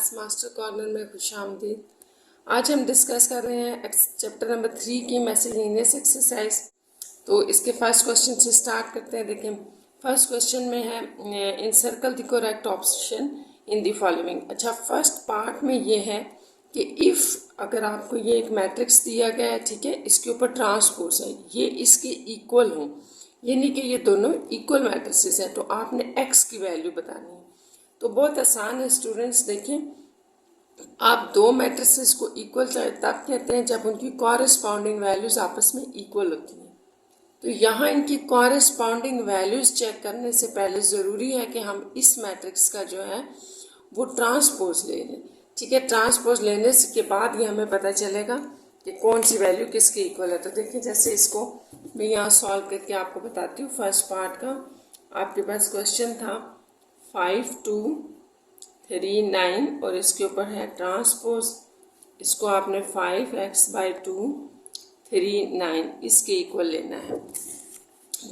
Class master corner में खुशामदीद। आज हम डिस्कस कर रहे हैं चैप्टर नंबर 3 की मिसलेनियस एक्सरसाइज। तो इसके फर्स्ट क्वेश्चन से स्टार्ट करते हैं। देखें, फर्स्ट क्वेश्चन में है encircle the correct option in the following. अच्छा, फर्स्ट पार्ट में ये है कि इफ़ अगर आपको ये एक मैट्रिक्स दिया गया है, ठीक है, इसके ऊपर ट्रांसपोज है, ये इसके इक्वल हो, यानी कि ये दोनों इक्वल मैट्रिसेस हैं, तो आपने एक्स की वैल्यू बतानी है। तो बहुत आसान है स्टूडेंट्स। देखें, आप दो मैट्रिसेस को इक्वल तब कहते हैं जब उनकी कॉरेस्पॉन्डिंग वैल्यूज आपस में इक्वल होती हैं। तो यहाँ इनकी कॉरेस्पॉन्डिंग वैल्यूज चेक करने से पहले ज़रूरी है कि हम इस मैट्रिक्स का जो है वो ट्रांसपोज ले लें, ठीक है। ट्रांसपोज लेने के बाद ये हमें पता चलेगा कि कौन सी वैल्यू किसके इक्वल है। तो देखिए, जैसे इसको मैं यहाँ सॉल्व करके आपको बताती हूँ। फर्स्ट पार्ट का आपके पास क्वेश्चन था 5 2 3 9 और इसके ऊपर है ट्रांसपोज। इसको आपने 5x/2 3 9 इसके इक्वल लेना है।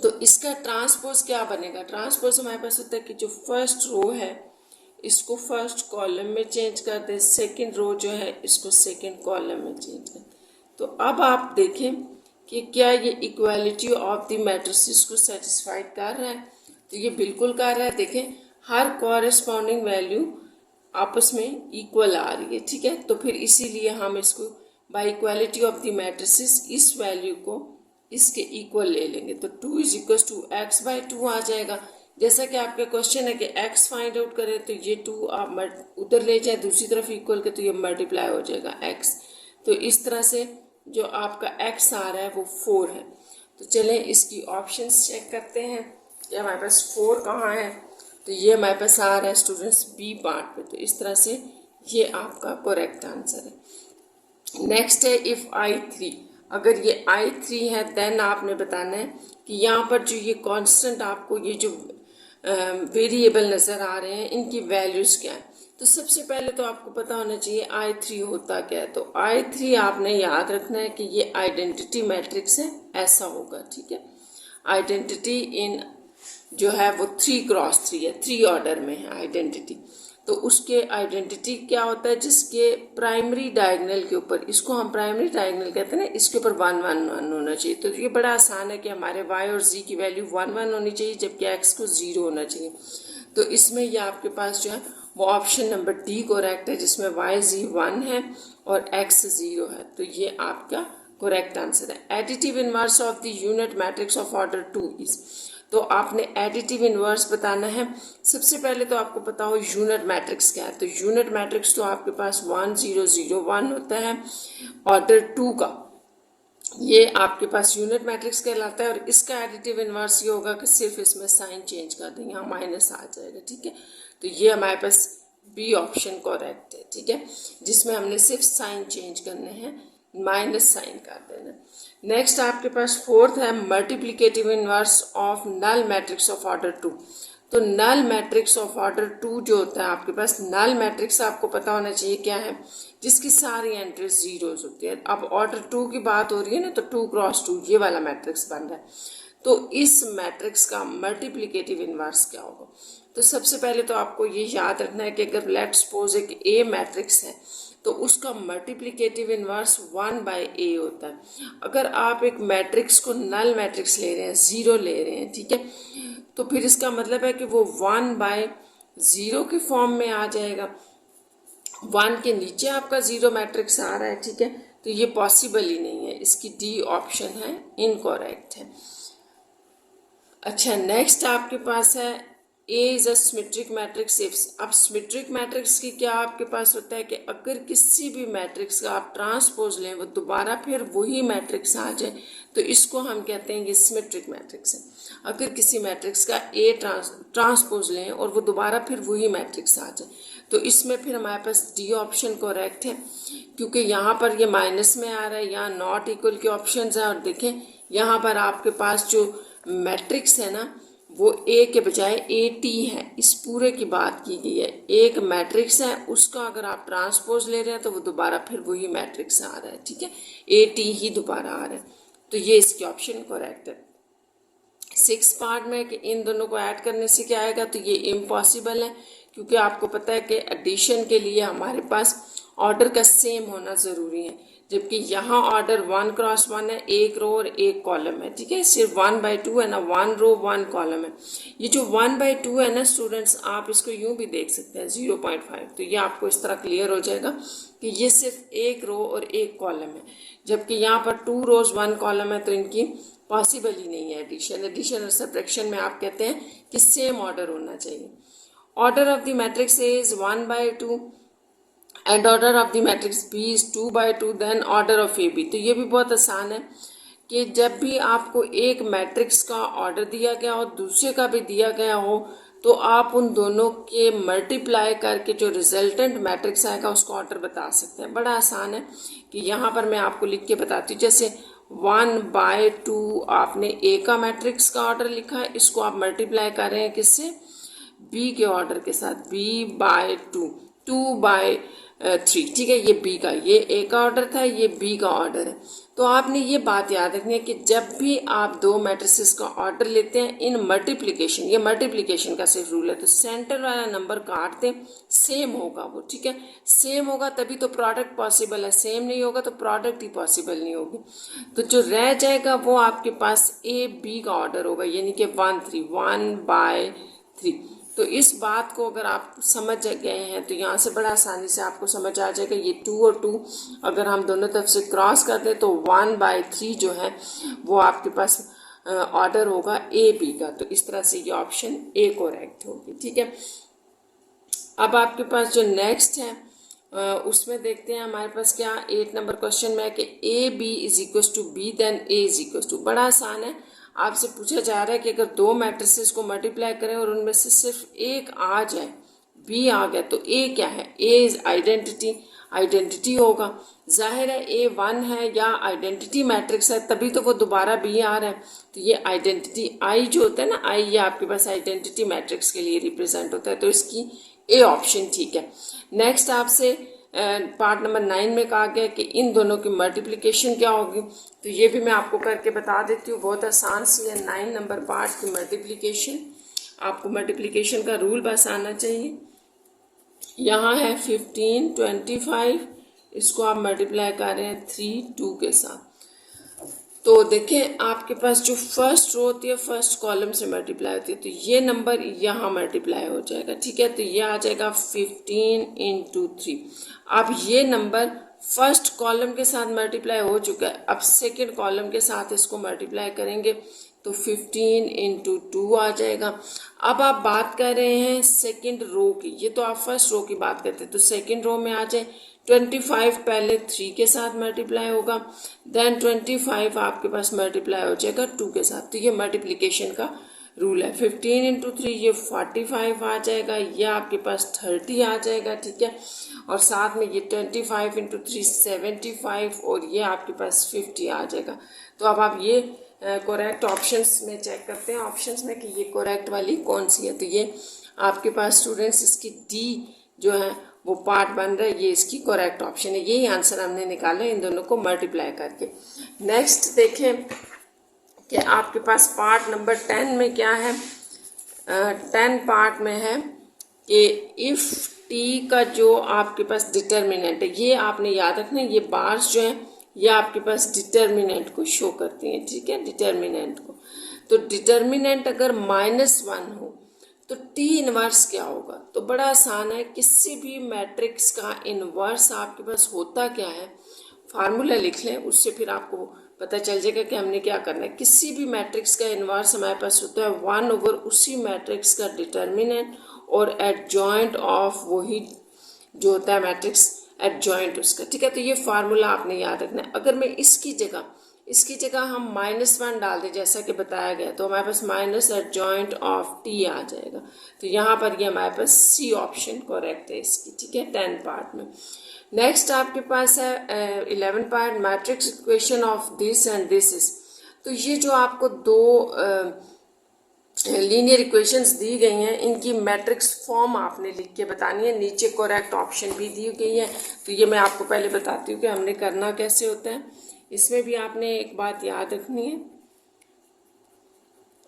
तो इसका ट्रांसपोज क्या बनेगा? ट्रांसपोज हमारे पास होता है कि जो फर्स्ट रो है इसको फर्स्ट कॉलम में चेंज कर दे, सेकंड रो जो है इसको सेकंड कॉलम में चेंज कर। तो अब आप देखें कि क्या ये इक्वालिटी ऑफ द मैट्रिसेस को सेटिस्फाइड कर रहा है। तो ये बिल्कुल कर रहा है। देखें, हर कॉरेस्पॉन्डिंग वैल्यू आपस में इक्वल आ रही है, ठीक है। तो फिर इसीलिए हम इसको by equality of the matrices इस वैल्यू को इसके इक्वल ले लेंगे। तो 2 = x/2 आ जाएगा। जैसा कि आपका क्वेश्चन है कि x फाइंड आउट करें, तो ये 2 आप उधर ले जाए दूसरी तरफ इक्वल के, तो ये मल्टीप्लाई हो जाएगा x। तो इस तरह से जो आपका x आ रहा है वो 4 है। तो चलें इसकी ऑप्शंस चेक करते हैं कि हमारे पास 4 कहाँ है। तो ये हमारे पास आ रहा है स्टूडेंट्स बी पार्ट पे। तो इस तरह से ये आपका करेक्ट आंसर है। नेक्स्ट है इफ़ I3। अगर ये I3 है देन आपने बताना है कि यहाँ पर जो ये कांस्टेंट आपको ये जो वेरिएबल नज़र आ रहे हैं इनकी वैल्यूज़ क्या है। तो सबसे पहले तो आपको पता होना चाहिए I3 होता क्या है। तो I3 आपने याद रखना है कि ये आइडेंटिटी मैट्रिक्स है, ऐसा होगा, ठीक है। आइडेंटिटी इन जो है वो 3x3 है, 3 ऑर्डर में है आइडेंटिटी। तो उसके आइडेंटिटी क्या होता है? जिसके प्राइमरी डायगोनल के ऊपर, इसको हम प्राइमरी डायगोनल कहते हैं ना, इसके ऊपर 1 1 1 होना चाहिए। तो ये बड़ा आसान है कि हमारे y और z की वैल्यू 1 1 होनी चाहिए जबकि x को 0 होना चाहिए। तो इसमें ये आपके पास जो है वो ऑप्शन नंबर डी करेक्ट है, जिसमें y z 1 है और x 0 है। तो ये आपका करेक्ट आंसर है। Additive inverse of the unit matrix of order 2 is. तो आपने एडिटिव इनवर्स बताना है। सबसे पहले तो आपको पता हो यूनिट मैट्रिक्स क्या है। तो यूनिट मैट्रिक्स तो आपके पास 1 0 0 1 होता है ऑर्डर 2 का, ये आपके पास यूनिट मैट्रिक्स कहलाता है। और इसका एडिटिव इनवर्स ये होगा कि सिर्फ इसमें साइन चेंज कर देंगे, यहाँ माइनस आ जाएगा, ठीक है। तो ये हमारे पास बी ऑप्शन करेक्ट है, ठीक है, जिसमें हमने सिर्फ साइन चेंज करने हैं, माइनस साइन कर देना। नेक्स्ट आपके पास फोर्थ है multiplicative inverse of null matrix of order 2। तो नल मैट्रिक्स ऑफ ऑर्डर 2 जो होता है आपके पास, नल मैट्रिक्स आपको पता होना चाहिए क्या है, जिसकी सारी एंट्रीज जीरोज होती है। अब ऑर्डर 2 की बात हो रही है ना, तो 2x2 ये वाला मैट्रिक्स बन रहा है। तो इस मैट्रिक्स का मल्टीप्लिकेटिव इनवर्स क्या होगा? तो सबसे पहले तो आपको ये याद रखना है कि अगर लेट्स सपोज एक ए मैट्रिक्स है तो उसका मल्टीप्लिकेटिव इनवर्स 1/a होता है। अगर आप एक मैट्रिक्स को नल मैट्रिक्स ले रहे हैं, 0 ले रहे हैं, ठीक है, तो फिर इसका मतलब है कि वो 1/0 के फॉर्म में आ जाएगा। 1 के नीचे आपका 0 मैट्रिक्स आ रहा है, ठीक है। तो ये पॉसिबल ही नहीं है, इसकी डी ऑप्शन है इनकरेक्ट है। अच्छा, नेक्स्ट आपके पास है A is a symmetric matrix if. अब सिमेट्रिक मैट्रिक्स की क्या आपके पास होता है कि अगर किसी भी मैट्रिक्स का आप ट्रांसपोज लें वो दोबारा फिर वही मैट्रिक्स आ जाए, तो इसको हम कहते हैं ये सिमेट्रिक मैट्रिक्स है। अगर किसी मैट्रिक्स का A ट्रांसपोज लें और वो दोबारा फिर वही मैट्रिक्स आ जाए, तो इसमें फिर हमारे पास डी ऑप्शन करेक्ट है, क्योंकि यहाँ पर ये माइनस में आ रहा है, यहाँ नॉट इक्वल के ऑप्शन है। और देखें यहाँ पर आपके पास जो मैट्रिक्स है ना वो ए के बजाय AT है, इस पूरे की बात की गई है। एक मैट्रिक्स है, उसका अगर आप ट्रांसपोज ले रहे हैं तो वो दोबारा फिर वही मैट्रिक्स आ रहा है, ठीक है, AT ही दोबारा आ रहा है। तो ये इसकी ऑप्शन करेक्ट है। 6 पार्ट में कि इन दोनों को ऐड करने से क्या आएगा, तो ये इम्पॉसिबल है, क्योंकि आपको पता है कि एडिशन के लिए हमारे पास ऑर्डर का सेम होना ज़रूरी है, जबकि यहाँ ऑर्डर 1 क्रॉस 1 है, एक रो और एक कॉलम है, ठीक है, सिर्फ 1/2 है ना, 1 रो 1 कॉलम है। ये जो 1/2 है ना स्टूडेंट्स, आप इसको यूं भी देख सकते हैं 0.5, तो ये आपको इस तरह क्लियर हो जाएगा कि ये सिर्फ एक रो और एक कॉलम है, जबकि यहाँ पर 2 रोज 1 कॉलम है, तो इनकी पॉसिबल ही नहीं है एडिशन। एडिशन और सब्ट्रैक्शन में आप कहते हैं कि सेम ऑर्डर होना चाहिए। Order of the matrix is 1/2 and order of the matrix B is 2/2, then order of A B. तो ये भी बहुत आसान है कि जब भी आपको एक मैट्रिक्स का ऑर्डर दिया गया हो, दूसरे का भी दिया गया हो, तो आप उन दोनों के मल्टीप्लाई करके जो रिजल्टेंट मैट्रिक्स आएगा उसका ऑर्डर बता सकते हैं। बड़ा आसान है कि यहाँ पर मैं आपको लिख के बताती हूँ। जैसे 1/2 आपने ए का मैट्रिक्स का ऑर्डर लिखा है, इसको आप मल्टीप्लाई कर रहे हैं किससे, बी के ऑर्डर के साथ, b/2, 2/3, ठीक है, ये बी का, ये ए का ऑर्डर था, ये बी का ऑर्डर है। तो आपने ये बात याद रखनी है कि जब भी आप दो मैट्रिसेस का ऑर्डर लेते हैं इन मल्टीप्लिकेशन, ये मल्टीप्लिकेशन का सिर्फ रूल है, तो सेंटर वाला नंबर काट दें, सेम होगा वो, ठीक है, सेम होगा तभी तो प्रोडक्ट पॉसिबल है, सेम नहीं होगा तो प्रोडक्ट ही पॉसिबल नहीं होगी। तो जो रह जाएगा वो आपके पास ए बी का ऑर्डर होगा, यानी कि 1/3। तो इस बात को अगर आप समझ गए हैं तो यहाँ से बड़ा आसानी से आपको समझ आ जाएगा, ये 2 और 2 अगर हम दोनों तरफ से क्रॉस कर दें तो 1/3 जो है वो आपके पास ऑर्डर होगा ए बी का। तो इस तरह से ये ऑप्शन ए करेक्ट होगी, ठीक है। अब आपके पास जो नेक्स्ट है उसमें देखते हैं हमारे पास क्या 8 नंबर क्वेश्चन में है कि A B is equal to B then A is equal to. बड़ा आसान है, आपसे पूछा जा रहा है कि अगर दो मैट्रिसेस को मल्टीप्लाई करें और उनमें से सिर्फ एक आ जाए, बी आ गया, तो ए क्या है, ए इज आइडेंटिटी होगा। जाहिर है ए 1 है या आइडेंटिटी मैट्रिक्स है तभी तो वो दोबारा बी आ रहा है, तो ये आइडेंटिटी आई जो होता है ना, आई ये आपके पास आइडेंटिटी मैट्रिक्स के लिए रिप्रेजेंट होता है, तो इसकी ए ऑप्शन ठीक है। नेक्स्ट आपसे पार्ट नंबर 9 में कहा गया कि इन दोनों की मल्टीप्लिकेशन क्या होगी, तो ये भी मैं आपको करके बता देती हूँ, बहुत आसान सी है। 9 नंबर पार्ट की मल्टीप्लिकेशन, आपको मल्टीप्लिकेशन का रूल बस आना चाहिए। यहाँ है 15 25, इसको आप मल्टीप्लाई कर रहे हैं 3 2 के साथ, तो देखें आपके पास जो फर्स्ट रो होती है फर्स्ट कॉलम से मल्टीप्लाई होती है, तो ये नंबर यहाँ मल्टीप्लाई हो जाएगा, ठीक है, तो ये आ जाएगा 15 × 3। अब ये नंबर फर्स्ट कॉलम के साथ मल्टीप्लाई हो चुका है, अब सेकंड कॉलम के साथ इसको मल्टीप्लाई करेंगे तो 15 × 2 आ जाएगा। अब आप बात कर रहे हैं सेकंड रो की, ये तो आप फर्स्ट रो की बात करते हैं, तो सेकंड रो में आ जाए 25 पहले 3 के साथ मल्टीप्लाई होगा, देन 25 आपके पास मल्टीप्लाई हो जाएगा 2 के साथ, तो ये मल्टीप्लिकेशन का रूल है। 15 × 3 ये 45 आ जाएगा, ये आपके पास 30 आ जाएगा, ठीक है, और साथ में ये 25 × 3 75 और ये आपके पास 50 आ जाएगा। तो अब आप ये करेक्ट ऑप्शंस में चेक करते हैं ऑप्शंस में कि ये करेक्ट वाली कौन सी है, तो ये आपके पास स्टूडेंट्स इसकी डी जो है वो पार्ट बन रहा है, ये इसकी करेक्ट ऑप्शन है, यही आंसर हमने निकाला इन दोनों को मल्टीप्लाई करके। नेक्स्ट देखें कि आपके पास पार्ट नंबर 10 में क्या है। 10 पार्ट में है कि इफ़ टी का जो आपके पास डिटर्मिनेंट है, ये आपने याद रखना, ये बार्स जो है ये आपके पास डिटर्मिनेंट को शो करती हैं, ठीक है, डिटर्मिनेंट को। तो डिटर्मिनेंट अगर -1 हो तो टी इनवर्स क्या होगा, तो बड़ा आसान है, किसी भी मैट्रिक्स का इनवर्स आपके पास होता क्या है, फार्मूला लिख लें, उससे फिर आपको पता चल जाएगा कि हमने क्या करना है। किसी भी मैट्रिक्स का इनवर्स हमारे पास होता है 1/, उसी मैट्रिक्स का डिटर्मिनेंट और एडजॉइंट ऑफ वही जो होता है मैट्रिक्स एडजॉइंट उसका, ठीक है, तो ये फार्मूला आपने याद रखना है। अगर मैं इसकी जगह हम -1 डाल दें जैसा कि बताया गया, तो हमारे पास माइनस एडजॉइंट ऑफ टी आ जाएगा, तो यहाँ पर ये हमारे पास सी ऑप्शन करेक्ट है इसकी, ठीक है, 10 पार्ट में। नेक्स्ट आपके पास है 11 part matrix equation of this and this is. तो ये जो आपको दो लीनियर इक्वेशंस दी गई हैं, इनकी मैट्रिक्स फॉर्म आपने लिख के बतानी है, नीचे करेक्ट ऑप्शन भी दी गई है, तो ये मैं आपको पहले बताती हूँ कि हमने करना कैसे होता है। इसमें भी आपने एक बात याद रखनी है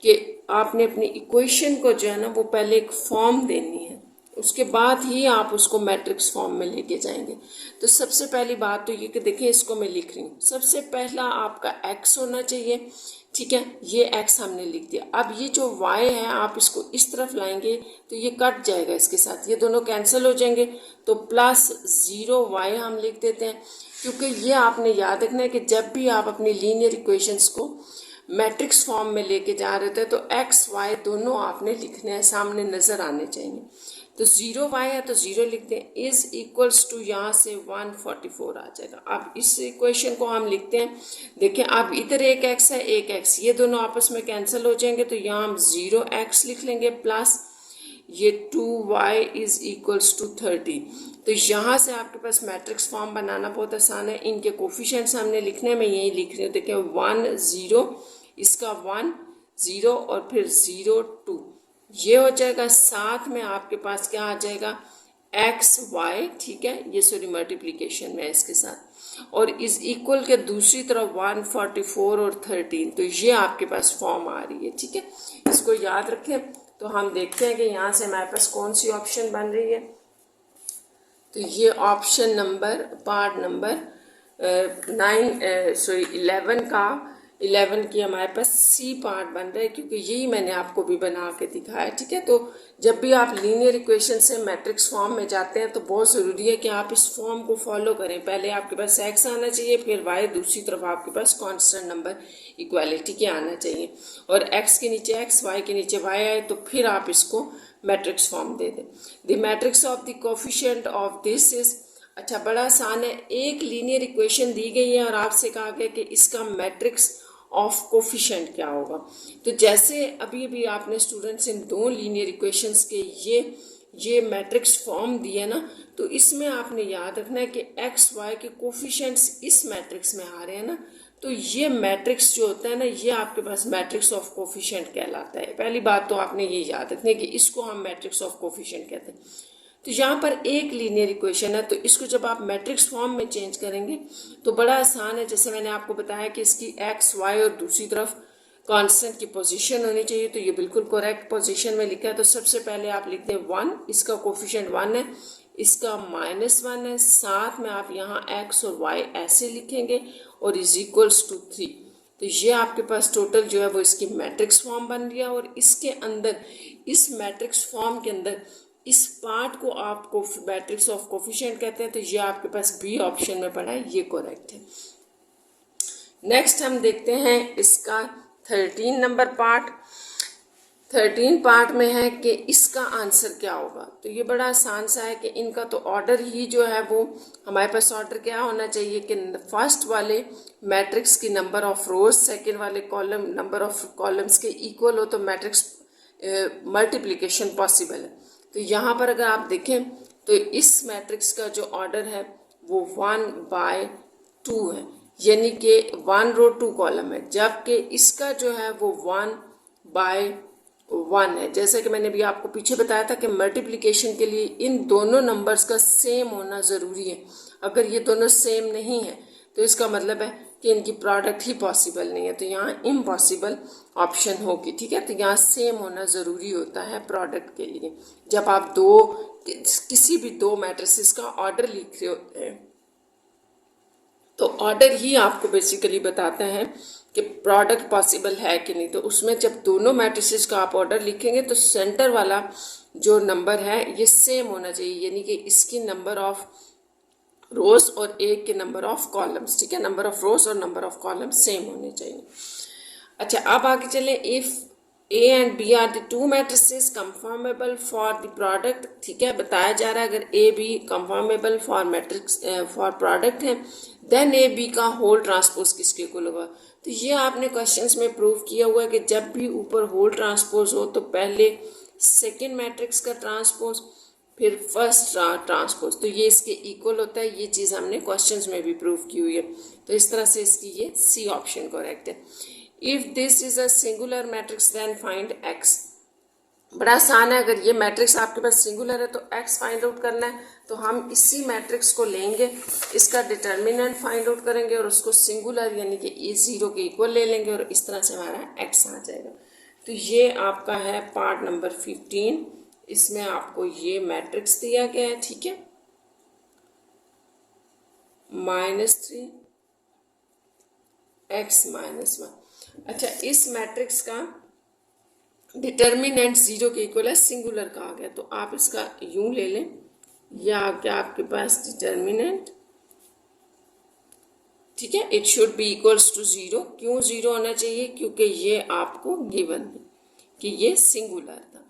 कि आपने अपनी इक्वेशन को जो है ना वो पहले एक फॉर्म देनी है, उसके बाद ही आप उसको मैट्रिक्स फॉर्म में लेके जाएंगे। तो सबसे पहली बात तो ये कि देखिए, इसको मैं लिख रही हूँ। सबसे पहला आपका x होना चाहिए, ठीक है, ये x हमने लिख दिया। अब ये जो y है आप इसको इस तरफ लाएंगे तो ये कट जाएगा इसके साथ, ये दोनों कैंसिल हो जाएंगे, तो +0y हम लिख देते हैं। क्योंकि ये आपने याद रखना है कि जब भी आप अपनी लीनियर इक्वेशंस को मैट्रिक्स फॉर्म में लेके जा रहे थे तो x y दोनों आपने लिखने हैं, सामने नज़र आने चाहिए। तो 0y है तो 0 लिखते हैं, इज इक्वल्स टू यहाँ से 144 आ जाएगा। अब इस इक्वेशन को हम लिखते हैं, देखिए अब इधर एक x है एक x, ये दोनों आपस में कैंसिल हो जाएंगे, तो यहाँ हम 0x लिख लेंगे प्लस ये 2y इज इक्वल्स टू 30। तो यहाँ से आपके पास मैट्रिक्स फॉर्म बनाना बहुत आसान है। इनके कोफिशिएंट्स हमने लिखने में यही लिख रहे हैं, देखिए 1 0, इसका 1 0 और फिर 0 2, ये हो जाएगा। साथ में आपके पास क्या आ जाएगा, एक्स वाई, ठीक है, ये सॉरी मल्टीप्लीकेशन में है इसके साथ, और इज इक्वल के दूसरी तरफ 144 और 13, तो ये आपके पास फॉर्म आ रही है, ठीक है, इसको याद रखें। तो हम देखते हैं कि यहाँ से हमारे पास कौन सी ऑप्शन बन रही है। तो ये ऑप्शन नंबर पार्ट नंबर 11 की हमारे पास सी पार्ट बन रहा है, क्योंकि यही मैंने आपको भी बना के दिखाया, ठीक है। तो जब भी आप लीनियर इक्वेशन से मैट्रिक्स फॉर्म में जाते हैं तो बहुत ज़रूरी है कि आप इस फॉर्म को फॉलो करें। पहले आपके पास एक्स आना चाहिए, फिर वाई, दूसरी तरफ आपके पास कांस्टेंट नंबर इक्वालिटी के आना चाहिए, और एक्स के नीचे एक्स, वाई के नीचे वाई आए तो फिर आप इसको मैट्रिक्स फॉर्म दे दें। The matrix of the coefficient of this is, अच्छा बड़ा आसान है, एक लीनियर इक्वेशन दी गई है और आपसे कहा गया कि इसका मैट्रिक्स ऑफ कोफिशिएंट क्या होगा। तो जैसे अभी अभी आपने स्टूडेंट्स इन दो लीनियर इक्वेशंस के ये मैट्रिक्स फॉर्म दिए ना, तो इसमें आपने याद रखना है कि एक्स वाई के कोफिशिएंट्स इस मैट्रिक्स में आ रहे हैं ना, तो ये मैट्रिक्स जो होता है ना, ये आपके पास मैट्रिक्स ऑफ कोफिशिएंट कहलाता है। पहली बात तो आपने ये याद रखनी है कि इसको हम मैट्रिक्स ऑफ कोफिशिएंट कहते हैं। तो यहाँ पर एक लीनियर इक्वेशन है, तो इसको जब आप मैट्रिक्स फॉर्म में चेंज करेंगे तो बड़ा आसान है। जैसे मैंने आपको बताया कि इसकी एक्स वाई और दूसरी तरफ कांस्टेंट की पोजीशन होनी चाहिए, तो ये बिल्कुल करेक्ट पोजीशन में लिखा है। तो सबसे पहले आप लिखते हैं 1, इसका कोफिशिएंट 1 है, इसका -1 है, साथ में आप यहाँ एक्स और वाई ऐसे लिखेंगे और इज इक्वल्स टू 3। तो ये आपके पास टोटल जो है वो इसकी मैट्रिक्स फॉर्म बन गया, और इसके अंदर, इस मैट्रिक्स फॉर्म के अंदर इस पार्ट को आपको मैट्रिक्स ऑफ कोफिशिएंट कहते हैं। तो ये आपके पास बी ऑप्शन में पड़ा है, ये करेक्ट है। नेक्स्ट हम देखते हैं इसका 13 नंबर पार्ट। 13 पार्ट में है कि इसका आंसर क्या होगा। तो ये बड़ा आसान सा है कि इनका तो ऑर्डर ही जो है वो हमारे पास ऑर्डर क्या होना चाहिए कि फर्स्ट वाले मैट्रिक्स की नंबर ऑफ रोज सेकेंड वाले कॉलम नंबर ऑफ कॉलम्स के इक्वल हो तो मैट्रिक्स मल्टीप्लिकेशन पॉसिबल है। तो यहाँ पर अगर आप देखें तो इस मैट्रिक्स का जो ऑर्डर है वो 1/2 है, यानी कि 1 रो 2 कॉलम है, जबकि इसका जो है वो 1/1 है। जैसे कि मैंने भी आपको पीछे बताया था कि मल्टीप्लिकेशन के लिए इन दोनों नंबर्स का सेम होना ज़रूरी है। अगर ये दोनों सेम नहीं है तो इसका मतलब है कि इनकी प्रोडक्ट ही पॉसिबल नहीं है, तो यहाँ इम्पॉसिबल ऑप्शन होगी, ठीक है। तो यहाँ सेम होना ज़रूरी होता है प्रोडक्ट के लिए। जब आप किसी भी दो मैट्रिसेस का ऑर्डर लिख रहे होते हैं तो ऑर्डर ही आपको बेसिकली बताता है कि प्रोडक्ट पॉसिबल है कि नहीं। तो उसमें जब दोनों मैट्रिसेस का आप ऑर्डर लिखेंगे तो सेंटर वाला जो नंबर है ये सेम होना चाहिए, यानी कि इसकी नंबर ऑफ रोज और एक के नंबर ऑफ कॉलम्स, ठीक है, नंबर ऑफ रोज और नंबर ऑफ कॉलम्स सेम होने चाहिए। अच्छा, अब आगे चले, if A and B are the two matrices conformable for the product, ठीक है, बताया जा रहा है अगर A B conformable for matrix for product है, देन ए बी का होल ट्रांसपोज किसके इक्वल होगा। तो ये आपने क्वेश्चंस में प्रूव किया हुआ है कि जब भी ऊपर होल ट्रांसपोज हो तो पहले सेकेंड मैट्रिक्स का ट्रांसपोज फिर फर्स्ट ट्रांसपोज, तो ये इसके इक्वल होता है। ये चीज़ हमने क्वेश्चंस में भी प्रूव की हुई है। तो इस तरह से इसकी ये सी ऑप्शन करेक्ट है। If this is a singular matrix then find X, बड़ा आसान है। अगर ये मैट्रिक्स आपके पास सिंगुलर है तो एक्स फाइंड आउट करना है, तो हम इसी मैट्रिक्स को लेंगे, इसका डिटर्मिनेंट फाइंड आउट करेंगे और उसको सिंगुलर यानी कि ए 0 के इक्वल ले लेंगे और इस तरह से हमारा एक्स आ जाएगा। तो ये आपका है पार्ट नंबर 15 इसमें आपको ये मैट्रिक्स दिया गया है, ठीक है, -3 x -1। अच्छा, इस मैट्रिक्स का डिटर्मिनेंट 0 के इक्वल है, सिंगुलर का आ गया, तो आप इसका यूं ले लें, या आ गया आपके पास डिटर्मिनेंट, ठीक है, it should be equals to 0। क्यों 0 होना चाहिए? क्योंकि ये आपको गिवन है कि ये सिंगुलर था।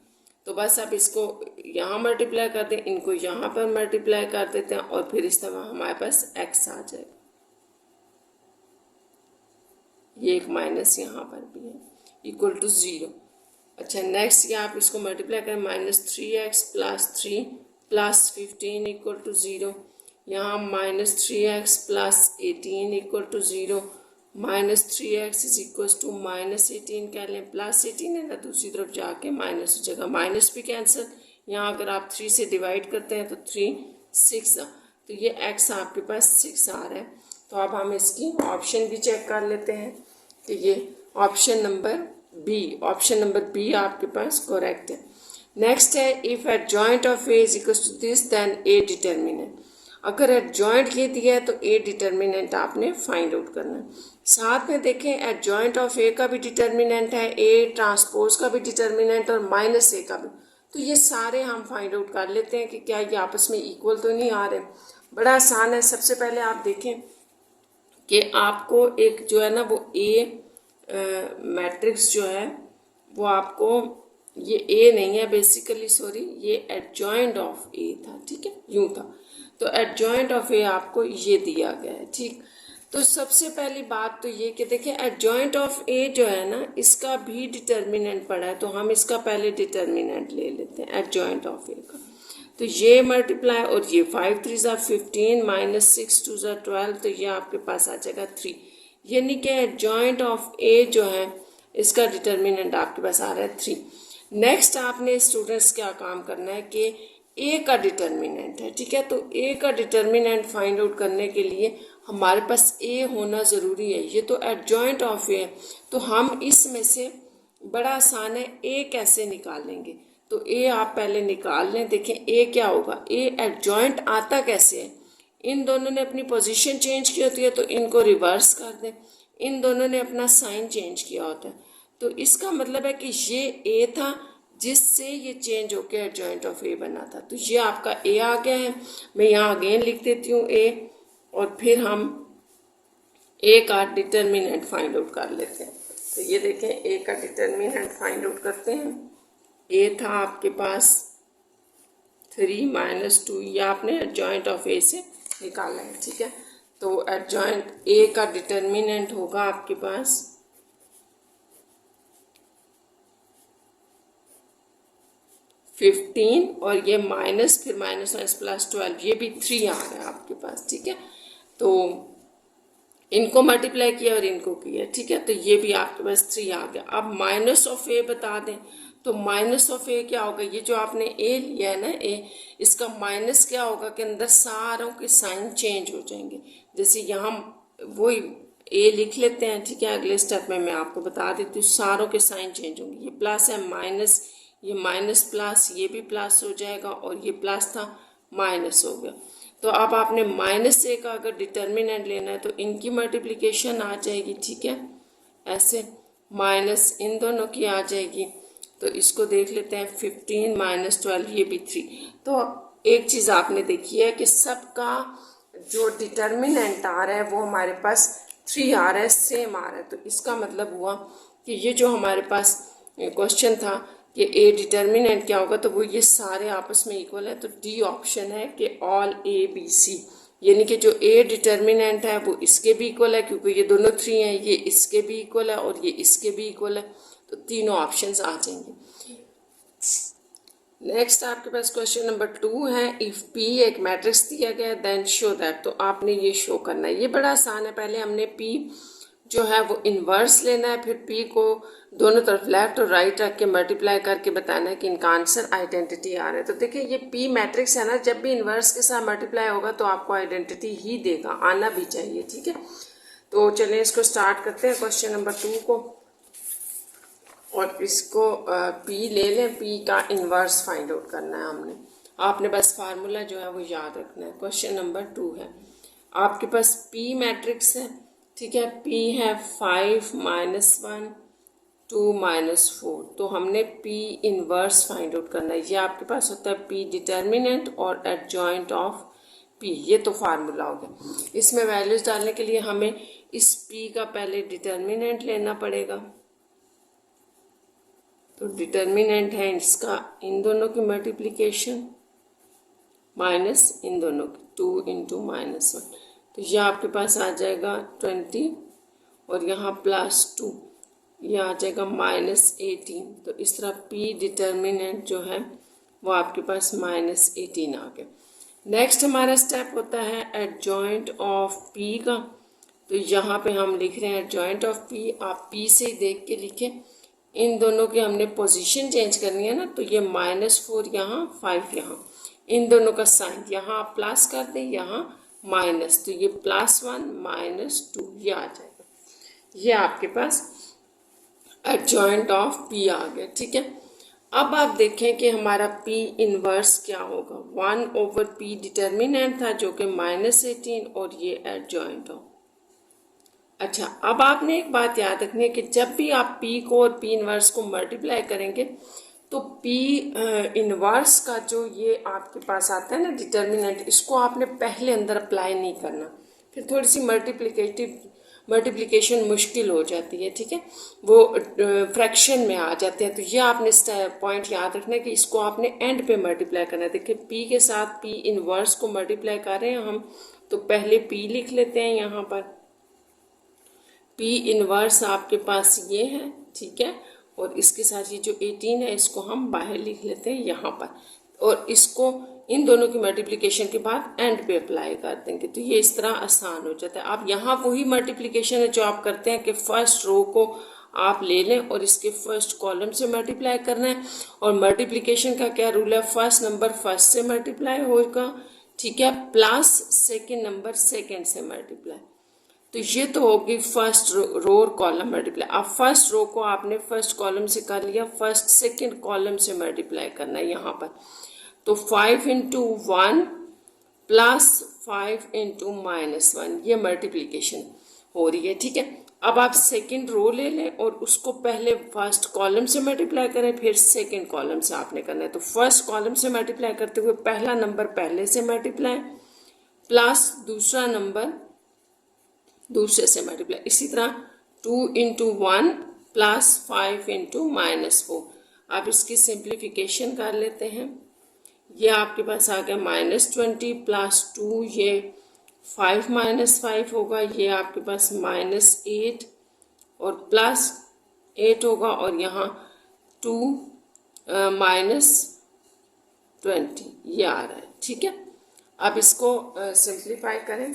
तो बस आप इसको यहाँ मल्टीप्लाई कर दें, इनको यहाँ पर मल्टीप्लाई कर देते हैं, और फिर इस तरह हमारे पास x आ जाएगा। ये एक माइनस यहाँ पर भी है, इक्वल टू 0। अच्छा, नेक्स्ट ये आप इसको मल्टीप्लाई करें, -3x + 3 + 15 इक्वल टू 0। यहाँ -3x + 18 equal to 0, -3x is equal to -18 कह लें, +18 है ना, दूसरी तरफ जाके माइनस हो जाएगा, माइनस भी कैंसिल। यहाँ अगर आप 3 से डिवाइड करते हैं तो 3 6, तो ये x आपके पास 6 आ रहा है। तो अब हम इसकी ऑप्शन भी चेक कर लेते हैं कि ये ऑप्शन नंबर बी आपके पास करेक्ट है। नेक्स्ट है, if adjoint of A is equal to this then A determinant. अगर एडजॉइंट ये दिया है तो ए डिटर्मिनेंट आपने फाइंड आउट करना है। साथ में देखें, एडजॉइंट ऑफ ए का भी डिटर्मिनेंट है, ए ट्रांसपोज का भी डिटर्मिनेंट और -a का भी। तो ये सारे हम फाइंड आउट कर लेते हैं कि क्या ये आपस में इक्वल तो नहीं आ रहे। बड़ा आसान है। सबसे पहले आप देखें कि आपको एक जो है ना वो ए मैट्रिक्स जो है वो आपको, ये ए नहीं है बेसिकली, सॉरी, ये एडजॉइंट ऑफ ए था, ठीक है, यूं था। तो एडजॉइंट ऑफ ए आपको ये दिया गया है, ठीक। तो सबसे पहली बात तो ये कि देखिए एडजॉइंट ऑफ ए जो है ना, इसका भी डिटर्मिनेंट पड़ा है, तो हम इसका पहले डिटर्मिनेंट ले लेते हैं एडजॉइंट ऑफ ए का। तो ये मल्टीप्लाई, और ये 5 3 = 15 -6 2 = 12, तो ये आपके पास आ जाएगा 3। यानी कि एडजॉइंट ऑफ ए जो है इसका डिटर्मिनेंट आपके पास आ रहा है 3। नेक्स्ट आपने स्टूडेंट्स क्या काम करना है कि ए का डिटर्मिनेंट है, ठीक है, तो ए का डिटर्मिनेंट फाइंड आउट करने के लिए हमारे पास ए होना ज़रूरी है। ये तो एडजॉइंट ऑफ ए है, तो हम इसमें से बड़ा आसान है, ए कैसे निकालेंगे। तो ए आप पहले निकाल लें। देखें ए क्या होगा, ए एडजॉइंट आता कैसे है, इन दोनों ने अपनी पोजीशन चेंज की होती है तो इनको रिवर्स कर दें, इन दोनों ने अपना साइन चेंज किया होता है, तो इसका मतलब है कि ये ए था जिससे ये चेंज होकर एडजॉइंट ऑफ ए बना था। तो ये आपका ए आ गया है। मैं यहाँ अगेन लिख देती हूँ ए, और फिर हम ए का डिटर्मिनेंट फाइंड आउट कर लेते हैं। तो ये देखें ए का डिटर्मिनेंट फाइंड आउट करते हैं। ए था आपके पास 3 - 2, ये आपने एडजॉइंट ऑफ ए से निकाला है, ठीक है। तो एडजॉइंट ए का डिटर्मिनेंट होगा आपके पास 15, और ये माइनस, फिर -12, ये भी 3 आ रहा है आपके पास, ठीक है। तो इनको मल्टीप्लाई किया और इनको किया, ठीक है, तो ये भी आपके पास 3 आ गया। अब माइनस ऑफ ए बता दें, तो माइनस ऑफ ए क्या होगा, ये जो आपने ए लिया है ना ए, इसका माइनस क्या होगा कि अंदर सारों के साइन चेंज हो जाएंगे। जैसे यहाँ वही ए लिख लेते हैं, ठीक है, अगले स्टेप में मैं आपको बता देती हूँ, सारों के साइन चेंज होंगे। ये प्लस है, माइनस, ये माइनस प्लस, ये भी प्लस हो जाएगा, और ये प्लस था माइनस हो गया। तो अब आपने -a का अगर डिटर्मिनेंट लेना है तो इनकी मल्टीप्लिकेशन आ जाएगी, ठीक है, ऐसे माइनस इन दोनों की आ जाएगी। तो इसको देख लेते हैं, 15 - 12, ये भी 3। तो एक चीज़ आपने देखी है कि सबका जो डिटर्मिनेंट आ रहा है वो हमारे पास 3 आ रहा है, सेम आ रहा है। तो इसका मतलब हुआ कि ये जो हमारे पास क्वेश्चन था कि ए डिटर्मिनेंट क्या होगा, तो वो ये सारे आपस में इक्वल है। तो डी ऑप्शन है कि ऑल ए बी सी, यानी कि जो ए डिटर्मिनेंट है वो इसके भी इक्वल है, क्योंकि ये दोनों 3 हैं, ये इसके भी इक्वल है और ये इसके भी इक्वल है। तो तीनों ऑप्शंस आ जाएंगे। नेक्स्ट आपके पास क्वेश्चन नंबर 2 है, इफ़ पी एक मैट्रिक्स दिया गया देन शो दैट। तो आपने ये शो करना है, ये बड़ा आसान है। पहले हमने पी जो है वो इन्वर्स लेना है, फिर पी को दोनों तरफ लेफ्ट और राइट रख के मल्टीप्लाई करके बताना है कि इनका आंसर आइडेंटिटी आ रहा है। तो देखिए ये पी मैट्रिक्स है ना, जब भी इन्वर्स के साथ मल्टीप्लाई होगा तो आपको आइडेंटिटी ही देगा, आना भी चाहिए, ठीक है। तो चलिए इसको स्टार्ट करते हैं क्वेश्चन नंबर 2 को। और इसको पी ले लें, पी का इन्वर्स फाइंड आउट करना है हमने। आपने बस फार्मूला जो है वो याद रखना है। क्वेश्चन नंबर 2 है, आपके पास पी मैट्रिक्स है, ठीक है। पी है 5 -1 2 -4, तो हमने पी इन्वर्स फाइंड आउट करना है। ये आपके पास होता है पी डिटर्मिनेंट और एडजॉइंट ऑफ पी, ये तो फार्मूला हो गया। इसमें वैल्यूज डालने के लिए हमें इस पी का पहले डिटर्मिनेंट लेना पड़ेगा। तो डिटर्मिनेंट है इसका इन दोनों की मल्टीप्लिकेशन माइनस इन दोनों की 2 × -1, तो यह आपके पास आ जाएगा 20 और यहाँ +2, यह आ जाएगा -18। तो इस तरह पी डिटर्मिनेंट जो है वो आपके पास -18 आ गया। नेक्स्ट हमारा स्टेप होता है एडजॉइंट ऑफ पी का। तो यहाँ पे हम लिख रहे हैं एडजॉइंट ऑफ पी, आप पी से देख के लिखें। इन दोनों की हमने पोजीशन चेंज करनी है ना, तो ये -4 यहाँ 5 यहाँ, इन दोनों का साइन यहाँ आप प्लस कर दें, यहाँ माइनस, तो ये +1 -2 ये आ जाएगा। ये आपके पास एडजॉइंट ऑफ पी आ गया, ठीक है। अब आप देखें कि हमारा पी इन्वर्स क्या होगा। 1/p डिटर्मिनेंट था जो कि -18 और ये एडजॉइंट हो। अच्छा, अब आपने एक बात याद रखनी है कि जब भी आप p को और p इन्वर्स को मल्टीप्लाई करेंगे तो p इन्वर्स का जो ये आपके पास आता है ना डिटर्मिनेंट, इसको आपने पहले अंदर अप्लाई नहीं करना, फिर थोड़ी सी मल्टीप्लिकेशन मुश्किल हो जाती है, ठीक है, वो फ्रैक्शन में आ जाते हैं। तो ये आपने पॉइंट याद रखना है कि इसको आपने एंड पे मल्टीप्लाई करना है। देखिए p के साथ p इन्वर्स को मल्टीप्लाई कर रहे हैं हम, तो पहले p लिख लेते हैं यहाँ पर। p इन्वर्स आपके पास ये है, ठीक है, और इसके साथ ये जो 18 है इसको हम बाहर लिख लेते हैं यहाँ पर, और इसको इन दोनों की मल्टीप्लिकेशन के बाद एंड पे अप्लाई कर देंगे। तो ये इस तरह आसान हो जाता है। आप यहाँ वही मल्टीप्लिकेशन है जो आप करते हैं कि फर्स्ट रो को आप ले लें और इसके फर्स्ट कॉलम से मल्टीप्लाई करना है। और मल्टीप्लिकेशन का क्या रूल है, फर्स्ट नंबर फर्स्ट से मल्टीप्लाई होगा, ठीक है, प्लस सेकेंड नंबर सेकेंड से मल्टीप्लाई। तो ये तो होगी फर्स्ट रो और कॉलम मल्टीप्लाई। अब फर्स्ट रो को आपने फर्स्ट कॉलम से कर लिया, फर्स्ट सेकेंड कॉलम से मल्टीप्लाई करना है यहाँ पर। तो 5 × 1 + 5 × -1 ये मल्टीप्लिकेशन हो रही है, ठीक है। अब आप सेकेंड रो ले लें और उसको पहले फर्स्ट कॉलम से मल्टीप्लाई करें, फिर सेकेंड कॉलम से आपने करना है। तो फर्स्ट कॉलम से मल्टीप्लाई करते हुए पहला नंबर पहले से मल्टीप्लाई प्लस दूसरा नंबर दूसरे से मल्टीप्लाई। इसी तरह 2 × 1 + 5 × -4। आप इसकी सिंप्लीफिकेशन कर लेते हैं। ये आपके पास आ गया -20 + 2, ये 5 - 5 होगा, ये आपके पास -8 और +8 होगा, और यहाँ 2 -20 ये आ रहा है, ठीक है। अब इसको सिंप्लीफाई करें,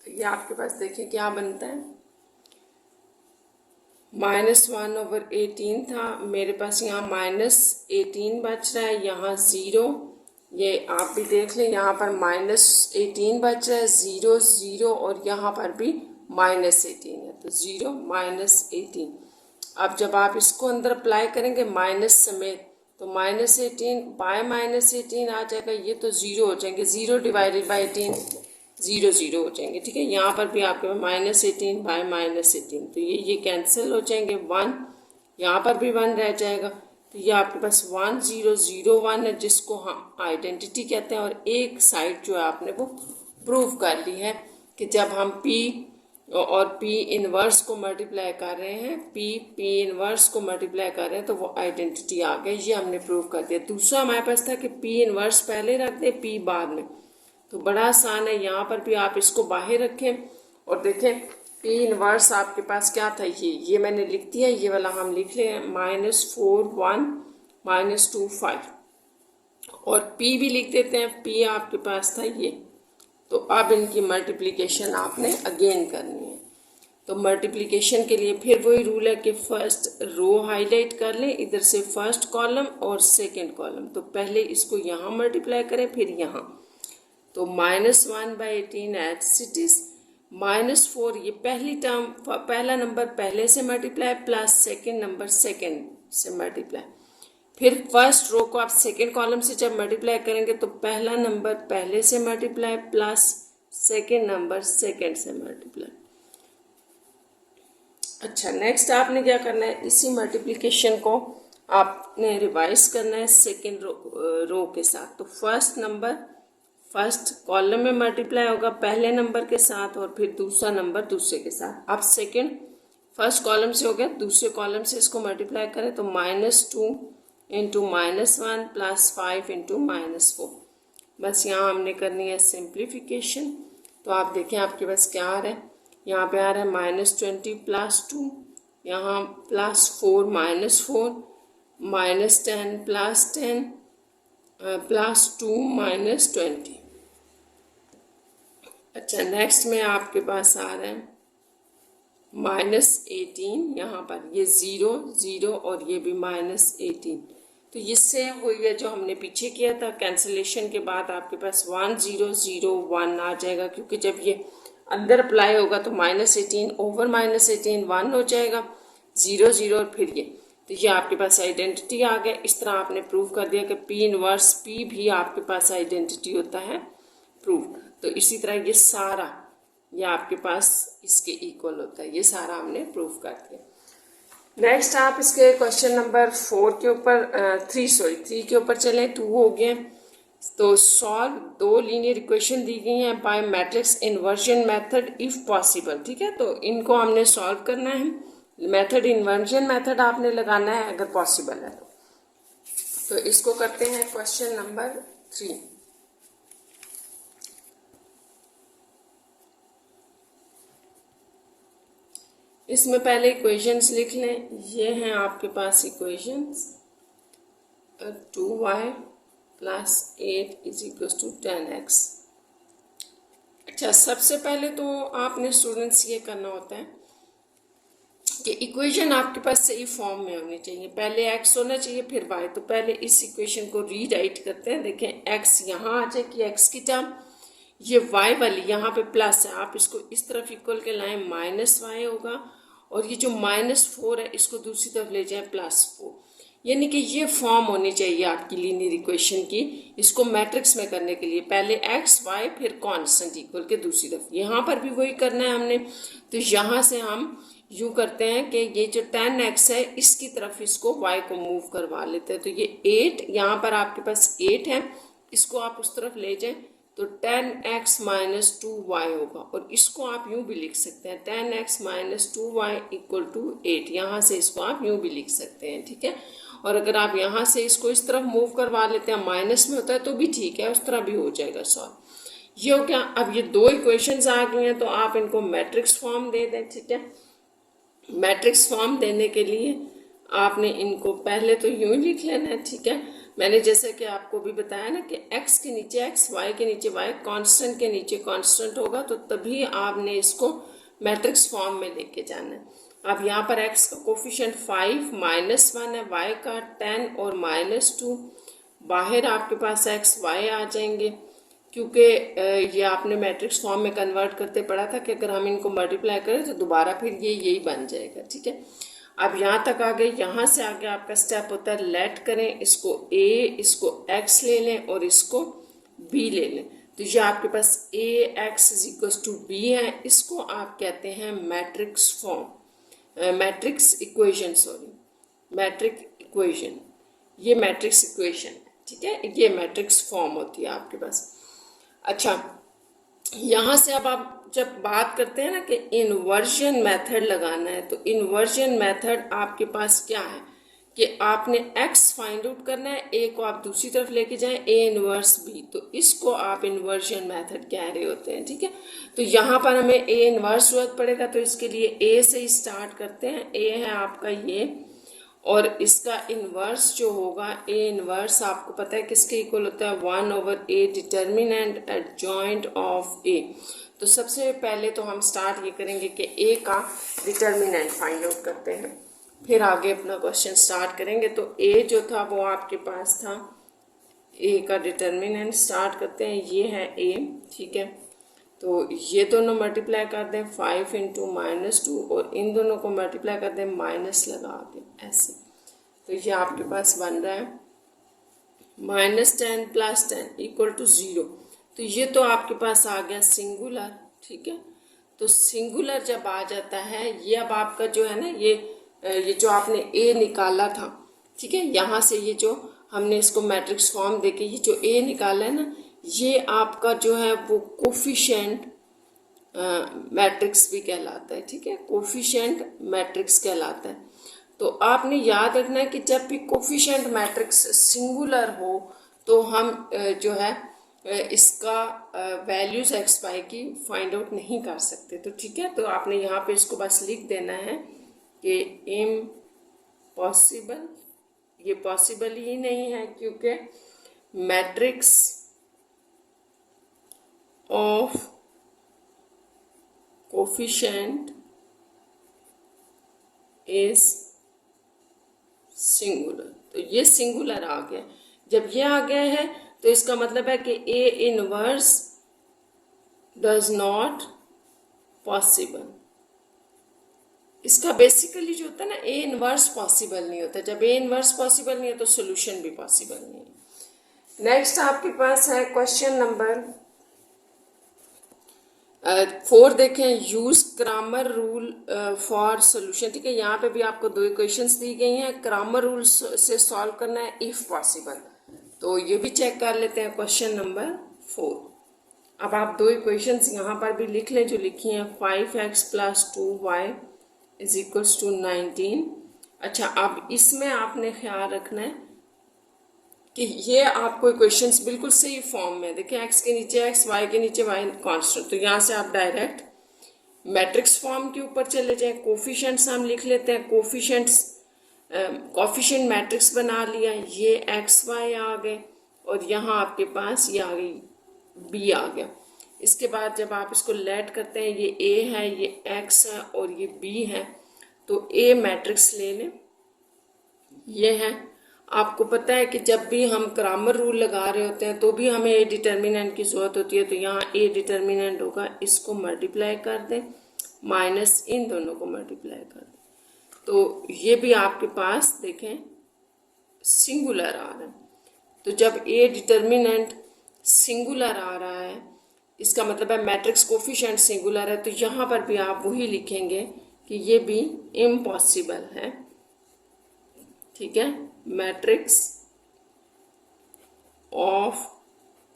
ये आपके पास देखिए क्या बनता है। -1/18 था, मेरे पास यहाँ -18 बच रहा है, यहाँ 0, ये आप भी देख लें, यहाँ पर -18 बच रहा है, 0 0, और यहाँ पर भी -18 है, तो 0 -18। अब जब आप इसको अंदर अप्लाई करेंगे माइनस समेत, तो -18 बाय -18 आ जाएगा, ये तो 0 हो जाएंगे, 0 / 18 0 0 हो जाएंगे, ठीक है। यहाँ पर भी आपके पास -18 बाय -18, तो ये कैंसिल हो जाएंगे, 1 यहाँ पर भी 1 रह जाएगा, तो ये आपके पास 1 0 0 1 है, जिसको हम आइडेंटिटी कहते हैं। और एक साइड जो है आपने वो प्रूव कर ली है कि जब हम p और p इन्वर्स को मल्टीप्लाई कर रहे हैं, p इन्वर्स को मल्टीप्लाई कर रहे हैं, तो वो आइडेंटिटी आ गई, ये हमने प्रूव कर दिया। दूसरा हमारे पास था कि p इन्वर्स पहले रख दें, p बाद में, तो बड़ा आसान है। यहाँ पर भी आप इसको बाहर रखें और देखें p इन्वर्स आपके पास क्या था, ये मैंने लिख दिया, ये वाला हम लिख लें -4 1 -2 5, और p भी लिख देते हैं, p आपके पास था ये। तो अब इनकी मल्टीप्लिकेशन आपने अगेन करनी है। तो मल्टीप्लिकेशन के लिए फिर वही रूल है कि फर्स्ट रो हाईलाइट कर लें, इधर से फर्स्ट कॉलम और सेकेंड कॉलम, तो पहले इसको यहाँ मल्टीप्लाई करें फिर यहाँ, तो -1/18 एज इट इज, -4 ये पहली टर्म, पहला नंबर पहले से multiply plus second number second से मल्टीप्लाई। फिर फर्स्ट रो को आप सेकेंड कॉलम से जब मल्टीप्लाई करेंगे तो पहला नंबर पहले से multiply plus second number second से मल्टीप्लाई। अच्छा, नेक्स्ट आपने क्या करना है, इसी मल्टीप्लिकेशन को आपने रिवाइज करना है सेकेंड रो के साथ। तो फर्स्ट नंबर फर्स्ट कॉलम में मल्टीप्लाई होगा पहले नंबर के साथ और फिर दूसरा नंबर दूसरे के साथ। अब सेकेंड फर्स्ट कॉलम से हो गया, दूसरे कॉलम से इसको मल्टीप्लाई करें तो -2 इंटू -1 प्लस 5 इंटू -4। बस यहाँ हमने करनी है सिंप्लीफिकेशन। तो आप देखें आपके पास क्या आ रहा है, यहाँ पे आ रहा है -20 प्लस 2, यहाँ +4 -4 -10 प्लस 10 प्लस 2 -20। अच्छा, नेक्स्ट में आपके पास आ रहा है -18, यहाँ पर ये 0 0 और ये भी -18। तो इससे वही है जो हमने पीछे किया था, कैंसिलेशन के बाद आपके पास 1 0 0 1 आ जाएगा, क्योंकि जब ये अंदर अप्लाई होगा तो -18 ओवर -18 1 हो जाएगा, 0 0 और फिर ये। तो ये आपके पास आइडेंटिटी आ गया। इस तरह आपने प्रूव कर दिया कि P इनवर्स P भी आपके पास आइडेंटिटी होता है प्रूव। तो इसी तरह ये सारा ये आपके पास इसके इक्वल होता है, ये सारा हमने प्रूव कर दिया। नेक्स्ट आप इसके क्वेश्चन नंबर 4 के ऊपर 3 के ऊपर चलें, 2 हो गए। तो सॉल्व 2 लीनियर इक्वेशन दी गई हैं by matrix inversion method if possible. ठीक है, तो इनको हमने सॉल्व करना है, मेथड इन्वर्जन मेथड आपने लगाना है अगर पॉसिबल है तो इसको करते हैं क्वेश्चन नंबर 3। इसमें पहले इक्वेशंस लिख लें। ये हैं आपके पास equations, 2y plus 8 is equal to 10x। अच्छा, सबसे पहले तो आपने स्टूडेंट्स ये करना होता है कि इक्वेशन आपके पास सही फॉर्म में होनी चाहिए। पहले x होना चाहिए फिर y। तो पहले इस इक्वेशन को रीराइट करते हैं। देखें x यहाँ आ जाएगी x की टर्म, ये y वाली यहाँ पे प्लस है, आप इसको इस तरफ इक्वल के लाएं -y होगा, और ये जो -4 है इसको दूसरी तरफ ले जाएं +4। यानी कि ये फॉर्म होनी चाहिए आपकी लीनियर इक्वेशन की। इसको मैट्रिक्स में करने के लिए पहले x y फिर कांस्टेंट इक्वल के दूसरी तरफ, यहाँ पर भी वही करना है हमने। तो यहाँ से हम यूँ करते हैं कि ये जो 10x है इसकी तरफ इसको y को मूव करवा लेते हैं। तो ये 8 यहाँ पर आपके पास 8 है, इसको आप उस तरफ ले जाएं तो 10x - 2y होगा, और इसको आप यूँ भी लिख सकते हैं 10x - 2y = 8। यहाँ से इसको आप यूँ भी लिख सकते हैं। ठीक है, और अगर आप यहाँ से इसको इस तरफ मूव करवा लेते हैं, माइनस में होता है तो भी ठीक है, उस तरह भी हो जाएगा सॉल्व। ये हो गया। अब ये 2 इक्वेशंस आ गई हैं तो आप इनको मैट्रिक्स फॉर्म दे दें। ठीक है, मैट्रिक्स फॉर्म देने के लिए आपने इनको पहले तो यूँ लिख लेना है। ठीक है, मैंने जैसे कि आपको भी बताया ना कि x के नीचे x, y के नीचे y, कांस्टेंट के नीचे कांस्टेंट होगा, तो तभी आपने इसको मैट्रिक्स फॉर्म में लेके जाना है। अब यहाँ पर x का कोफिशिएंट 5 -1 है, y का 10 और -2, बाहर आपके पास x y आ जाएंगे, क्योंकि ये आपने मैट्रिक्स फॉर्म में कन्वर्ट करते पढ़ा था कि अगर हम इनको मल्टीप्लाई करें तो दोबारा फिर ये यही बन जाएगा। ठीक है, अब यहाँ तक आ गए। यहाँ से आगे आपका स्टेप होता है लेट करें, इसको a, इसको x ले लें और इसको b ले लें। तो ये आपके पास ax = b है, इसको आप कहते हैं matrix form, matrix equation, matrix equation, ये मैट्रिक्स इक्वेशन है। ठीक है, ये मैट्रिक्स फॉर्म होती है आपके पास। अच्छा, यहाँ से अब आप जब बात करते हैं ना कि इन्वर्जन मेथड लगाना है, तो इन्वर्जन मेथड आपके पास क्या है कि आपने x फाइंड आउट करना है, a को आप दूसरी तरफ लेके जाएं, a इनवर्स b, तो इसको आप इन्वर्जन मेथड कह रहे होते हैं। ठीक है, तो यहाँ पर हमें a इनवर्स जरूरत पड़ेगा, तो इसके लिए a से ही स्टार्ट करते हैं। a है आपका ये, और इसका इन्वर्स जो होगा a इन्वर्स आपको पता है किसके इक्वल होता है, 1/a determinant adjoint of a। तो सबसे पहले तो हम स्टार्ट ये करेंगे कि a का डिटर्मिनेंट फाइंड आउट करते हैं, फिर आगे अपना क्वेश्चन स्टार्ट करेंगे। तो a जो था वो आपके पास था, a का डिटर्मिनेंट स्टार्ट करते हैं, ये है a। ठीक है, तो ये दोनों मल्टीप्लाई कर दें 5 इंटू -2 और इन दोनों को मल्टीप्लाई कर दें माइनस लगा दें ऐसे। तो ये आपके पास बन रहा है -10 + 10 = 0। तो ये तो आपके पास आ गया सिंगुलर, ठीक है। तो सिंगुलर जब आ जाता है ये अब आपका जो है ना ये जो आपने ए निकाला था, ठीक है, यहाँ से ये जो हमने इसको मैट्रिक्स फॉर्म देके ये जो ए निकाला है ना, ये आपका जो है वो कोफिशिएंट मैट्रिक्स भी कहलाता है, ठीक है, कोफिशिएंट मैट्रिक्स कहलाता है। तो आपने याद रखना है कि जब भी कोफिशिएंट मैट्रिक्स सिंगुलर हो तो हम जो है इसका वैल्यूज एक्स वाई की फाइंड आउट नहीं कर सकते। तो ठीक है, तो आपने यहाँ पे इसको बस लिख देना है कि इम्पॉसिबल, ये पॉसिबल ही नहीं है क्योंकि matrix of coefficient is singular. तो ये सिंगुलर आ गया। जब ये आ गया है तो इसका मतलब है कि A inverse does not possible. इसका बेसिकली जो होता है ना, ए इनवर्स पॉसिबल नहीं होता। जब ए इनवर्स पॉसिबल नहीं है तो सोल्यूशन भी पॉसिबल नहीं है। नेक्स्ट आपके पास है क्वेश्चन नंबर 4 देखें, use Cramer rule for solution. ठीक है, यहाँ पे भी आपको 2 इक्वेशंस दी गई हैं, क्रैमर रूल से सॉल्व करना है इफ पॉसिबल। तो ये भी चेक कर लेते हैं क्वेश्चन नंबर 4। अब आप 2 इक्वेशंस यहाँ पर भी लिख लें जो लिखी हैं, 5x + 2y = 19। अच्छा, अब इसमें आपने ख्याल रखना है कि ये आपको इक्वेशंस बिल्कुल सही फॉर्म में, देखिए x के नीचे x, y के नीचे y कांस्टेंट। तो यहाँ से आप डायरेक्ट मैट्रिक्स फॉर्म के ऊपर चले जाएं। कोफिशिएंट्स हम लिख लेते हैं, कोफिशिएंट मैट्रिक्स बना लिया, ये x y आ गए और यहाँ आपके पास ये आ गई b आ गया। इसके बाद जब आप इसको लेट करते हैं, ये a है, ये x है और ये b है, तो a मैट्रिक्स ले लें, ये है। आपको पता है कि जब भी हम क्रैमर रूल लगा रहे होते हैं तो भी हमें ए डिटर्मिनेंट की जरूरत होती है। तो यहाँ ए डिटर्मिनेंट होगा, इसको मल्टीप्लाई कर दें माइनस इन दोनों को मल्टीप्लाई कर दें। तो ये भी आपके पास देखें सिंगुलर आ रहा है। तो जब ए डिटर्मिनेंट सिंगुलर आ रहा है, इसका मतलब है मैट्रिक्स कोफिशिएंट सिंगुलर है। तो यहाँ पर भी आप वही लिखेंगे कि ये भी इम्पॉसिबल है, ठीक है, matrix of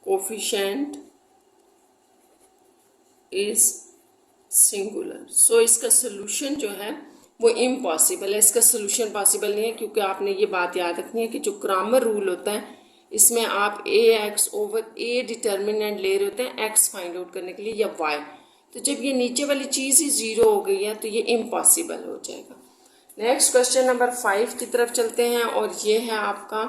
coefficient is singular. So इसका सोल्यूशन जो है वो इम्पॉसिबल है, इसका सोल्यूशन पॉसिबल नहीं है, क्योंकि आपने ये बात याद रखनी है कि जो क्रैमर रूल होता है इसमें आप a डिटर्मिनेंट ले रहे होते हैं x फाइंड आउट करने के लिए या y। तो जब ये नीचे वाली चीज़ ही 0 हो गई है तो ये इम्पॉसिबल हो जाएगा। नेक्स्ट क्वेश्चन नंबर 5 की तरफ चलते हैं और ये है आपका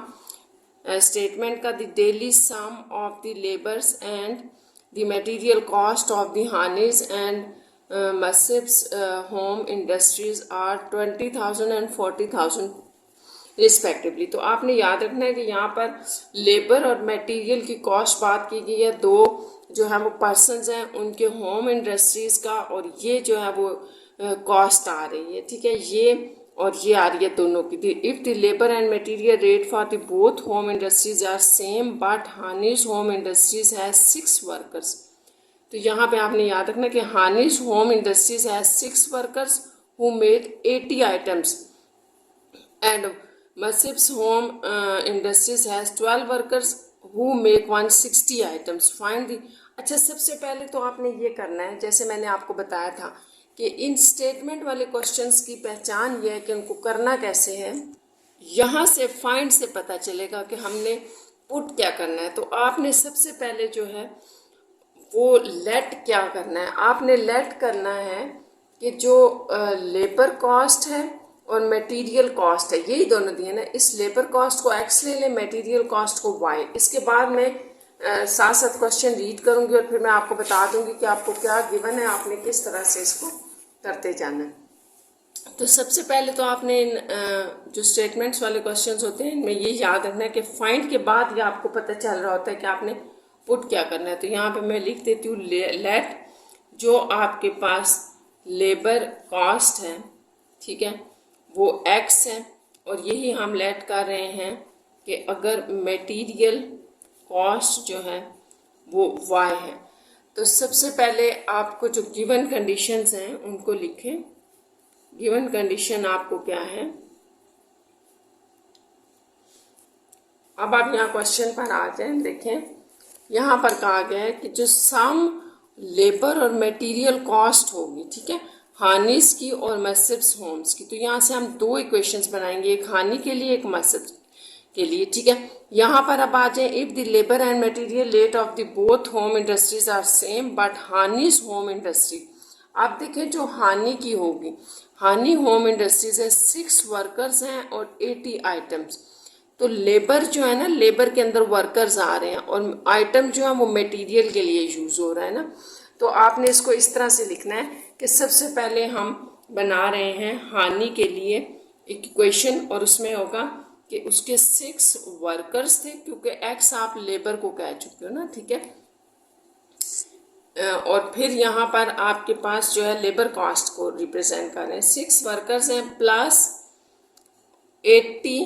स्टेटमेंट का, the daily sum of the labours and the material cost of the Hanis and Masips home industries are 20,000 and 40,000 respectively. तो आपने याद रखना है कि यहाँ पर लेबर और मटेरियल की कॉस्ट बात की गई है, 2 जो है वो पर्सनस हैं उनके होम इंडस्ट्रीज का, और ये जो है वो कॉस्ट आ रही है, ठीक है, ये और ये आ रही है दोनों की। If the labour and material rate for the both home industries are same but Hanis home industries has 6 workers. तो यहाँ पे आपने याद रखना कि Hanis home industries has 6 workers who made 80 items and Masips home industries has 12 workers who make 160 items. Find the. अच्छा, सबसे पहले तो आपने ये करना है, जैसे मैंने आपको बताया था कि इन स्टेटमेंट वाले क्वेश्चंस की पहचान ये है कि उनको करना कैसे है। यहाँ से फाइंड से पता चलेगा कि हमने पुट क्या करना है। तो आपने सबसे पहले जो है वो लेट क्या करना है, आपने लेट करना है कि जो लेबर कॉस्ट है और मटेरियल कॉस्ट है, यही दोनों दिए ना, इस लेबर कॉस्ट को x ले लें, मटेरियल कॉस्ट को y। इसके बाद मैं साथ साथ क्वेश्चन रीड करूंगी और फिर मैं आपको बता दूंगी कि आपको क्या गिवन है, आपने किस तरह से इसको करते जाना है। तो सबसे पहले तो आपने इन जो स्टेटमेंट्स वाले क्वेश्चंस होते हैं इनमें ये याद रखना है कि फाइंड के बाद ये आपको पता चल रहा होता है कि आपने पुट क्या करना है। तो यहाँ पे मैं लिख देती हूँ लेट जो आपके पास लेबर कॉस्ट है, ठीक है, वो x है, और यही हम लेट कर रहे हैं कि अगर मटेरियल कॉस्ट जो है वो y है। तो सबसे पहले आपको जो गिवन कंडीशंस हैं उनको लिखें। गिवन कंडीशन आपको क्या है, अब आप यहाँ क्वेश्चन पर आ जाएं। देखें यहाँ पर कहा गया है कि जो सम लेबर और मटेरियल कॉस्ट होगी, ठीक है, हानिस की और मसिब्स होम्स की। तो यहाँ से हम दो इक्वेशंस बनाएंगे, एक हानि के लिए एक मसिब्स के लिए, ठीक है। यहाँ पर अब आ जाए, if the labour and material rate of the both home industries are same but Hanis home industry. आप देखें जो हानि की होगी, हानि होम इंडस्ट्रीज है 6 वर्कर्स हैं और 80 आइटम्स। तो लेबर जो है ना, लेबर के अंदर वर्कर्स आ रहे हैं और आइटम जो है वो मटेरियल के लिए यूज हो रहा है ना। तो आपने इसको इस तरह से लिखना है कि सबसे पहले हम बना रहे हैं हानि के लिए एक इक्वेशन, और उसमें होगा कि उसके 6 वर्कर्स थे, क्योंकि एक्स आप लेबर को कह चुके हो ना, ठीक है। और फिर यहाँ पर आपके पास जो है लेबर कॉस्ट को रिप्रेजेंट कर रहे हैं, 6 वर्कर्स हैं प्लस 80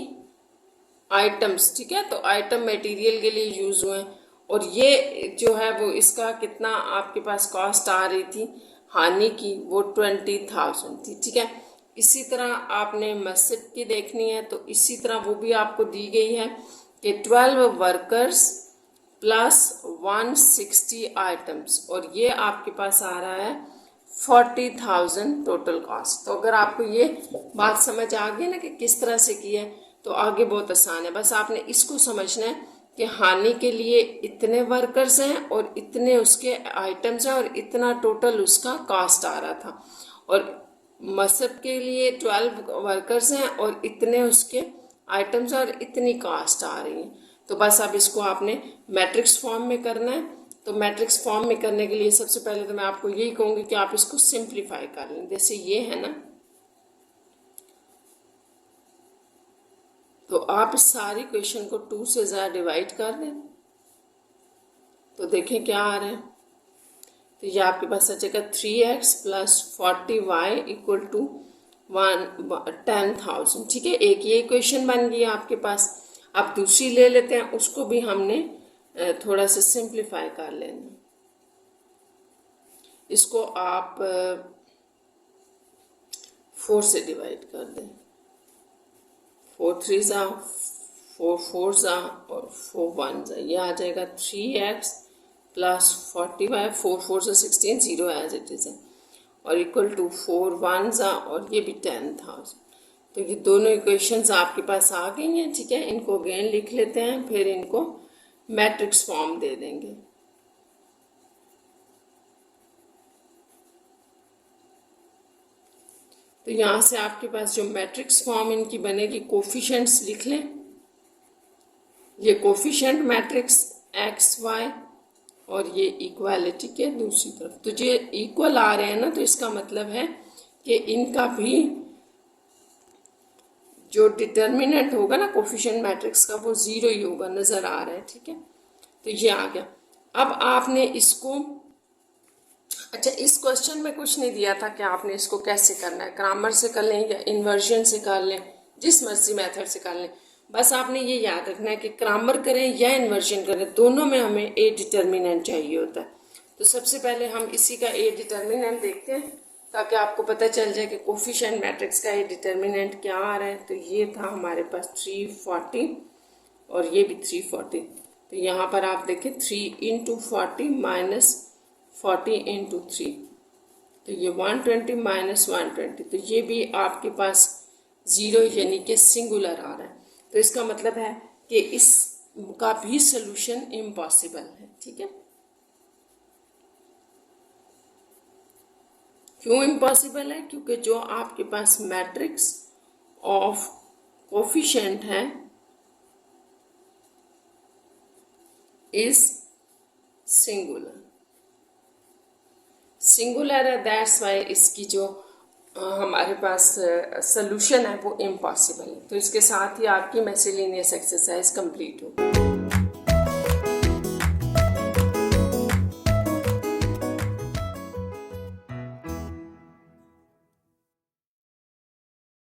आइटम्स, ठीक है। तो आइटम मटेरियल के लिए यूज हुए हैं, और ये जो है वो इसका कितना आपके पास कॉस्ट आ रही थी हानि की, वो 20,000 थी, ठीक है। इसी तरह आपने मस्जिद की देखनी है, तो इसी तरह वो भी आपको दी गई है कि 12 वर्कर्स प्लस 160 आइटम्स, और ये आपके पास आ रहा है 40,000 टोटल कॉस्ट। तो अगर आपको ये बात समझ आ गई ना कि किस तरह से की है, तो आगे बहुत आसान है। बस आपने इसको समझना है कि हानि के लिए इतने वर्कर्स हैं और इतने उसके आइटम्स हैं और इतना टोटल उसका कॉस्ट आ रहा था, और मसब के लिए 12 वर्कर्स हैं और इतने उसके आइटम्स और इतनी कास्ट आ रही है। तो बस अब इसको आपने मैट्रिक्स फॉर्म में करना है। तो मैट्रिक्स फॉर्म में करने के लिए सबसे पहले तो मैं आपको यही कहूँगी कि आप इसको सिंप्लीफाई कर लें। जैसे ये है ना, तो आप इस सारी क्वेश्चन को 2 से ज़्यादा डिवाइड कर दें, तो देखें क्या आ रहा है। तो ये आपके पास आ जाएगा 3x plus 40y equal to 10,000, ठीक है। एक ये इक्वेशन बन गई आपके पास। अब दूसरी ले लेते हैं, उसको भी हमने थोड़ा सा सिंप्लीफाई कर लेना। इसको आप 4 से डिवाइड कर दें, 4 3 ज़ा 4 4 ज़ा और 4 1 ज़ा, ये आ जाएगा 3x प्लस 40y, 4 4 ज़ा 16, 0 एज इट इज़ है, और इक्वल टू 4 1 ज़ा, और ये भी 10,000। तो ये दोनों इक्वेशंस आपके पास आ गई हैं, ठीक है। इनको अगेन लिख लेते हैं, फिर इनको मैट्रिक्स फॉर्म दे देंगे। तो यहाँ से आपके पास जो मैट्रिक्स फॉर्म इनकी बनेगी, कोफिशिएंट्स लिख लें। ये कोफिशिएंट मैट्रिक्स एक्स वाई, और ये इक्वालिटी के दूसरी तरफ, तो ये इक्वल आ रहे हैं ना, तो इसका मतलब है कि इनका भी जो डिटर्मिनेंट होगा ना कोफिशिएंट मैट्रिक्स का, वो 0 ही होगा, नज़र आ रहा है, ठीक है। तो ये आ गया। अब आपने इसको, अच्छा इस क्वेश्चन में कुछ नहीं दिया था कि आपने इसको कैसे करना है, ग्रामर से कर लें या इन्वर्जन से कर लें, जिस मर्जी मेथड से कर लें। बस आपने ये याद रखना है कि ग्रामर करें या इन्वर्जन करें, दोनों में हमें ए डिटर्मिनेंट चाहिए होता है। तो सबसे पहले हम इसी का ए डिटर्मिनेंट देखते हैं, ताकि आपको पता चल जाए कि कोफिशिएंट मैट्रिक्स का ए डिटर्मिनेंट क्या आ रहा है। तो ये था हमारे पास 340 और ये भी 340। तो यहाँ पर आप देखें 3 इंटू 40 माइनस 40 इंटू 3, तो ये 120 माइनस 120, तो ये भी आपके पास 0 यानी कि सिंगुलर आ रहा है। तो इसका मतलब है कि इसका भी सलूशन इम्पॉसिबल है, ठीक है। क्यों इम्पॉसिबल है? क्योंकि जो आपके पास मैट्रिक्स ऑफ कोफिशिएंट है इज सिंगुलर है, दैट्स वाई इसकी जो हमारे पास सलूशन है वो इम्पॉसिबल है। तो इसके साथ ही आपकी मिसलेनियस एक्सरसाइज कंप्लीट होगी।